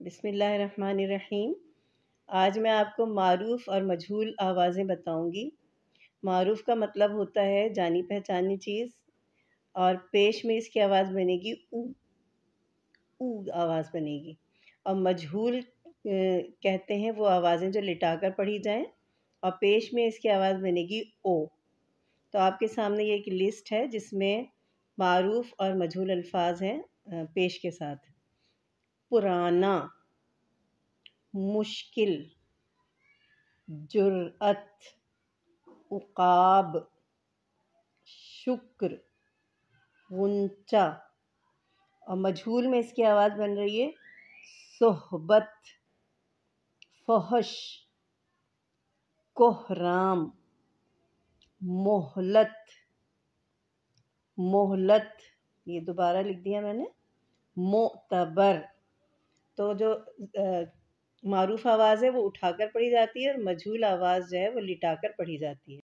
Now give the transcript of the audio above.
بسم اللہ الرحمن الرحیم۔ آج میں آپ کو معروف اور مجہول آوازیں بتاؤں گی۔ معروف کا مطلب ہوتا ہے جانی پہچانی چیز، اور پیش میں اس کی آواز بنے گی او، او آواز بنے گی۔ اور مجہول کہتے ہیں وہ آوازیں جو لٹا کر پڑھی جائیں، اور پیش میں اس کی آواز بنے گی او۔ تو آپ کے سامنے یہ ایک لسٹ ہے جس میں معروف اور مجہول الفاظ ہیں پیش کے ساتھ۔ پرانا، مشکل، جرأت، عقاب، شکر، غنچہ۔ اور مجہول میں اس کی آواز بن رہی ہے صحبت، فحش، کوہرام، مہلت، مہلت، یہ دوبارہ لکھ دیا میں نے، معتبر۔ تو جو معروف آواز ہے وہ اٹھا کر پڑھی جاتی ہے، اور مجہول آواز جو ہے وہ لٹا کر پڑھی جاتی ہے۔